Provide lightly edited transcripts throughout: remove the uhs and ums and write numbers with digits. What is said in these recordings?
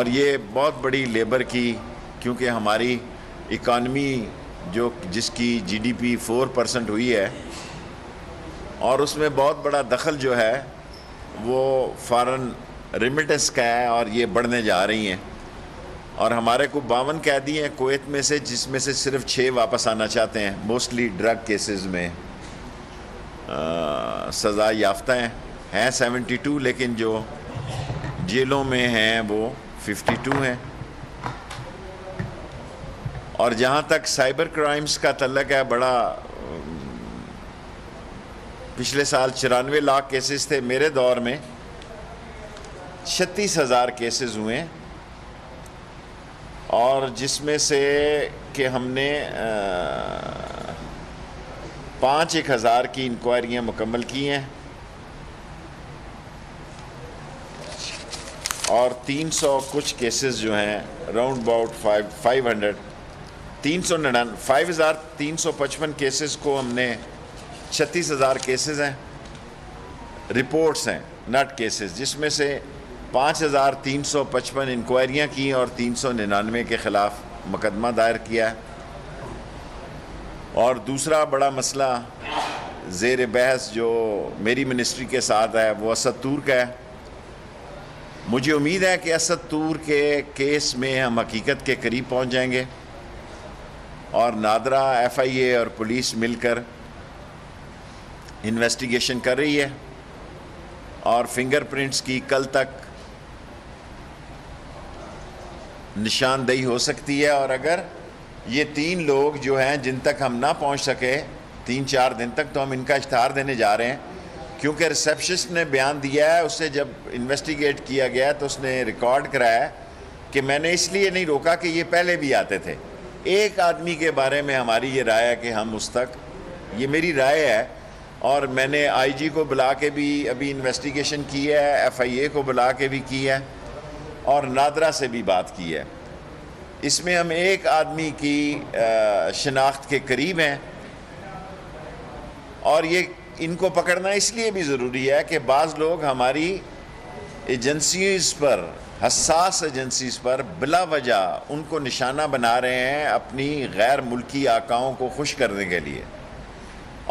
اور یہ بہت بڑی لیبر کی، کیونکہ ہماری اکانومی جس کی جی ڈی پی 4% ہوئی ہے، اور اس میں بہت بڑا دخل جو ہے وہ فارن ریمیٹنس کا ہے، اور یہ بڑھنے جا رہی ہیں. اور ہمارے کو 52 قیدی ہیں کویت میں سے، جس میں سے صرف 6 واپس آنا چاہتے ہیں. موسٹلی ڈرگ کیسز میں سزا یافتہ ہیں 72، لیکن جو جیلوں میں ہیں وہ 52 ہیں. اور جہاں تک سائبر کرائمز کا تعلق ہے، بڑا پچھلے سال 94 لاکھ کیسز تھے. میرے دور میں 36,000 کیسز ہوئے، اور جس میں سے کہ ہم نے 5,000 کی انکوائریاں مکمل کی ہیں، اور 300 کچھ کیسز جو ہیں راؤنڈ اباؤٹ 5,355 کیسز کو ہم نے 36,000 کیسز ہیں، رپورٹس ہیں ناٹ کیسز، جس میں سے 5,355 انکوائریاں کی اور 399 کے خلاف مقدمہ دائر کیا ہے. اور دوسرا بڑا مسئلہ زیر بحث جو میری منسٹری کے ساتھ ہے وہ اسد طور کا ہے. مجھے امید ہے کہ اسد طور کے کیس میں ہم حقیقت کے قریب پہنچ جائیں گے، اور نادرا، ایف آئی اے اور پولیس مل کر انویسٹیگیشن کر رہی ہے، اور فنگر پرنٹس کی کل تک نشاندہی ہو سکتی ہے. اور اگر یہ 3 لوگ جو ہیں جن تک ہم نہ پہنچ سکے 3-4 دن تک، تو ہم ان کا اشتہار دینے جا رہے ہیں، کیونکہ ریسیپشنسٹ نے بیان دیا ہے، اس سے جب انویسٹیگیٹ کیا گیا تو اس نے ریکارڈ کرایا کہ میں نے اس لیے نہیں روکا کہ یہ پہلے بھی آتے تھے. ایک آدمی کے بارے میں ہماری یہ رائے ہے کہ ہم اس تک، یہ میری رائے ہے، اور میں نے آئی جی کو بلا کے بھی ابھی انویسٹیگیشن کی ہے، ایف آئی اے کو بلا کے بھی کی ہے، اور نادرا سے بھی بات کی ہے. اس میں ہم ایک آدمی کی شناخت کے قریب ہیں، اور یہ ان کو پکڑنا اس لیے بھی ضروری ہے کہ بعض لوگ ہماری ایجنسیز پر، حساس ایجنسیز پر بلا وجہ ان کو نشانہ بنا رہے ہیں اپنی غیر ملکی آقاؤں کو خوش کرنے کے لیے.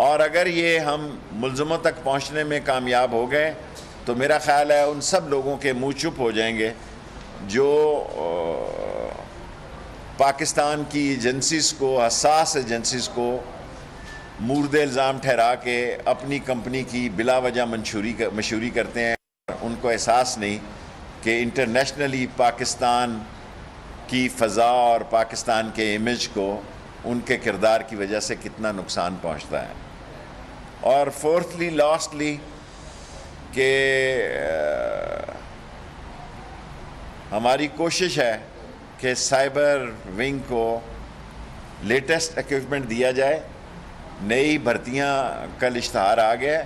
اور اگر یہ ہم ملزموں تک پہنچنے میں کامیاب ہو گئے تو میرا خیال ہے ان سب لوگوں کے منہ چپ ہو جائیں گے جو پاکستان کی ایجنسیز کو، حساس ایجنسیز کو مورد الزام ٹھہرا کے اپنی کمپنی کی بلا وجہ مشہوری کرتے ہیں. ان کو احساس نہیں کہ انٹرنیشنلی پاکستان کی فضا اور پاکستان کے امیج کو ان کے کردار کی وجہ سے کتنا نقصان پہنچتا ہے. اور فورتھلی، لاسٹلی، کہ ہماری کوشش ہے کہ سائبر ونگ کو لیٹسٹ ایکوپمنٹ دیا جائے. نئی بھرتیاں کل اشتہار آ گیا.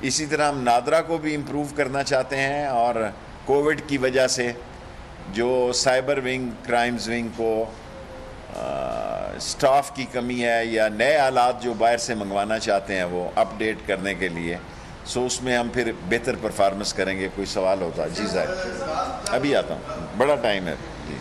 اسی طرح ہم نادرا کو بھی امپروو کرنا چاہتے ہیں، اور کووڈ کی وجہ سے جو سائبر ونگ، کرائمز ونگ کو سٹاف کی کمی ہے، یا نئے آلات جو باہر سے منگوانا چاہتے ہیں وہ اپ ڈیٹ کرنے کے لیے، اس میں ہم پھر بہتر پرفارمنس کریں گے. کوئی سوال ہوتا؟ جی ظاہر، ابھی آتا ہوں، بڑا ٹائم ہے. جی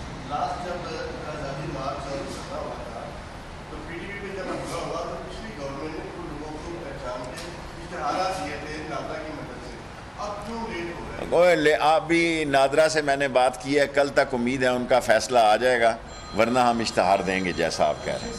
ابھی نادرا سے میں نے بات کی ہے، کل تک امید ہے ان کا فیصلہ آ جائے گا، ورنہ ہم اشتہار دیں گے جیسا آپ کہہ رہے ہیں.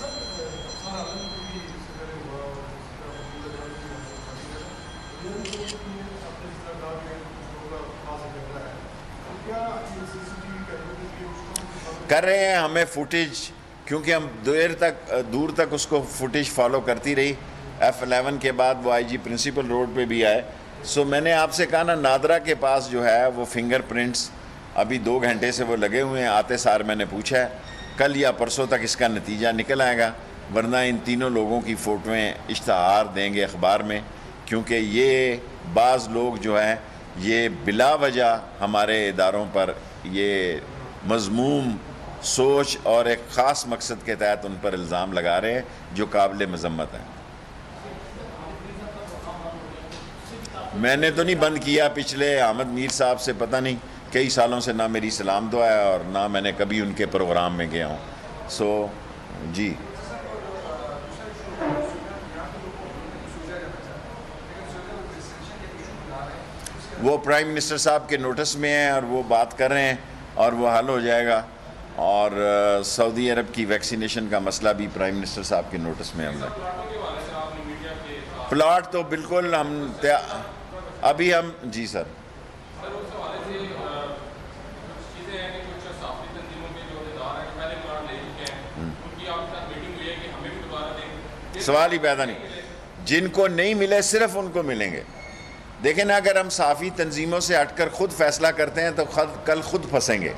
کر رہے ہیں ہمیں فوٹیج، کیونکہ ہم دور تک اس کو فوٹیج فالو کرتی رہی. F11 کے بعد وہ آئی جی پرنسپل روڈ پہ بھی آئے. میں نے آپ سے کہا نا، نادرا کے پاس جو ہے وہ فنگر پرنٹس ابھی 2 گھنٹے سے وہ لگے ہوئے ہیں. آتے سار میں نے پوچھا ہے، کل یا پرسوں تک اس کا نتیجہ نکل آئے گا، ورنہ ان تینوں لوگوں کی فوٹویں اشتہار دیں گے اخبار میں. کیونکہ یہ بعض لوگ جو ہیں یہ بلا وجہ ہمارے اداروں پر یہ مذموم سوچ اور ایک خاص مقصد کے تحت ان پر الزام لگا رہے ہیں جو قابل مذمت ہیں. میں نے تو نہیں بند کیا، پچھلے احمد میر صاحب سے پتہ نہیں کئی سالوں سے نہ میری سلام دعا ہے اور نہ میں نے کبھی ان کے پروگرام میں گیا ہوں. سو جی وہ پرائم منسٹر صاحب کے نوٹس میں ہیں اور وہ بات کر رہے ہیں اور وہ حل ہو جائے گا. اور سعودی عرب کی ویکسینیشن کا مسئلہ بھی پرائم منسٹر صاحب کے نوٹس میں ہم نے. پلاٹ تو بالکل ہم ابھی ہم جی سر سوال ہی پیدا نہیں. جن کو نہیں ملے صرف ان کو ملیں گے. دیکھیں نا اگر ہم صحافی تنظیموں سے ہٹ کر خود فیصلہ کرتے ہیں تو کل خود پھنسیں گے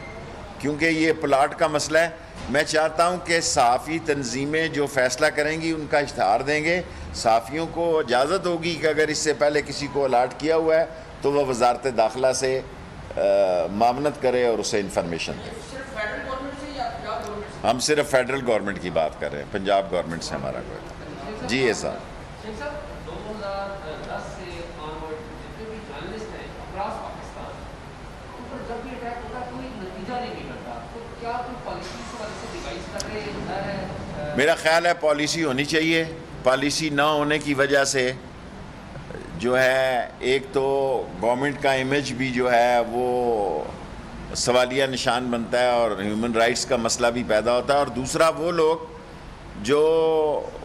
کیونکہ یہ پلاٹ کا مسئلہ ہے. میں چاہتا ہوں کہ صحافی تنظیمیں جو فیصلہ کریں گی ان کا اشتہار دیں گے. صحافیوں کو اجازت ہوگی کہ اگر اس سے پہلے کسی کو الاٹ کیا ہوا ہے تو وہ وزارت داخلہ سے معاونت کرے اور اسے انفارمیشن دے. ہم صرف فیڈرل گورنمنٹ کی بات کر رہے ہیں, پنجاب گورنمنٹ سے ہمارا کوئی. جی یہ صاحب میرا خیال ہے پالیسی ہونی چاہیے. پالیسی نہ ہونے کی وجہ سے جو ہے ایک تو گورنمنٹ کا امیج بھی جو ہے وہ سوالیہ نشان بنتا ہے اور ہیومن رائٹس کا مسئلہ بھی پیدا ہوتا ہے. اور دوسرا وہ لوگ جو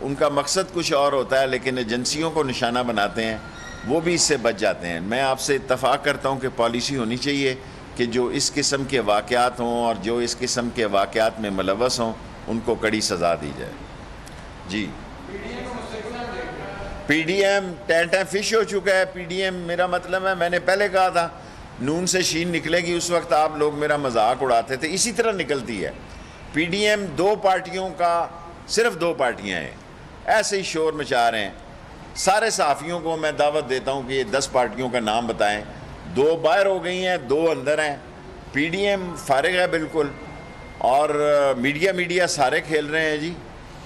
ان کا مقصد کچھ اور ہوتا ہے لیکن ایجنسیوں کو نشانہ بناتے ہیں وہ بھی اس سے بچ جاتے ہیں. میں آپ سے اتفاق کرتا ہوں کہ پالیسی ہونی چاہیے کہ جو اس قسم کے واقعات ہوں اور جو اس قسم کے واقعات میں ملوث ہوں ان کو کڑی سزا دی جائے. جی پی ڈی ایم ٹین فش ہو چکا ہے. پی ڈی ایم میرا مطلب ہے میں نے پہلے کہا تھا نون سے شین نکلے گی, اس وقت آپ لوگ میرا مذاق اڑاتے تھے. اسی طرح نکلتی ہے. پی ڈی ایم دو پارٹیوں کا, صرف دو پارٹیاں ہیں, ایسے ہی شور مچا رہے ہیں. سارے صحافیوں کو میں دعوت دیتا ہوں کہ یہ 10 پارٹیوں کا نام بتائیں. 2 باہر ہو گئی ہیں, 2 اندر ہیں. پی ڈی ایم فارغ ہے بالکل اور میڈیا سارے کھیل رہے ہیں جی.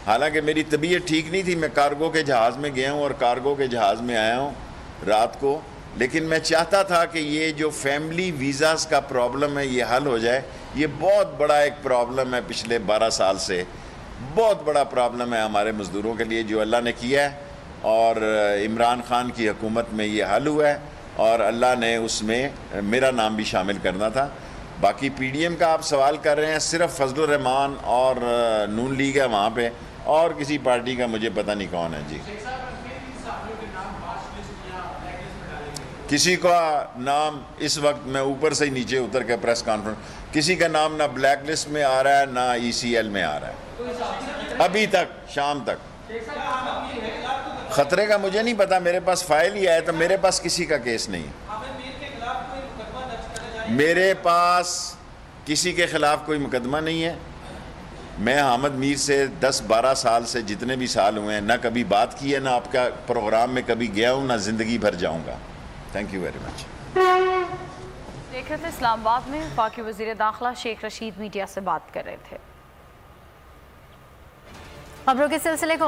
حالانکہ میری طبیعت ٹھیک نہیں تھی, میں کارگو کے جہاز میں گیا ہوں اور کارگو کے جہاز میں آیا ہوں رات کو. لیکن میں چاہتا تھا کہ یہ جو فیملی ویزاز کا پرابلم ہے یہ حل ہو جائے. یہ بہت بڑا ایک پرابلم ہے, پچھلے 12 سال سے بہت بڑا پرابلم ہے ہمارے مزدوروں کے لیے جو اللہ نے کیا ہے. اور عمران خان کی حکومت میں یہ حل ہوا ہے اور اللہ نے اس میں میرا نام بھی شامل کرنا تھا. باقی پی ڈی ایم کا آپ سوال کر رہے ہیں, صرف فضل الرحمان اور نون لیگ ہے وہاں پہ, اور کسی پارٹی کا مجھے پتہ نہیں کون ہے جی. کسی کا نام اس وقت میں اوپر سے نیچے اتر کے پریس کانفرنس, کسی کا نام نہ بلیک لسٹ میں آ رہا ہے نہ ای سی ایل میں آ رہا ہے ابھی تک شام تک. خطرے کا مجھے نہیں پتا, میرے پاس فائل ہی آیا تو میرے پاس کسی کا کیس نہیں. میرے پاس کسی کے خلاف کوئی مقدمہ نہیں ہے. میں حامد میر سے 10-12 سال سے جتنے بھی سال ہوئے ہیں نہ کبھی بات کی ہے, نہ آپ کا پروگرام میں کبھی گیا ہوں, نہ زندگی بھر جاؤں گا. Thank you very much. دیکھ رہے تھے اسلام آباد میں وفاقی وزیر داخلہ شیخ رشید میڈیا سے بات کر رہے تھے. خبروں کے سلسلے کو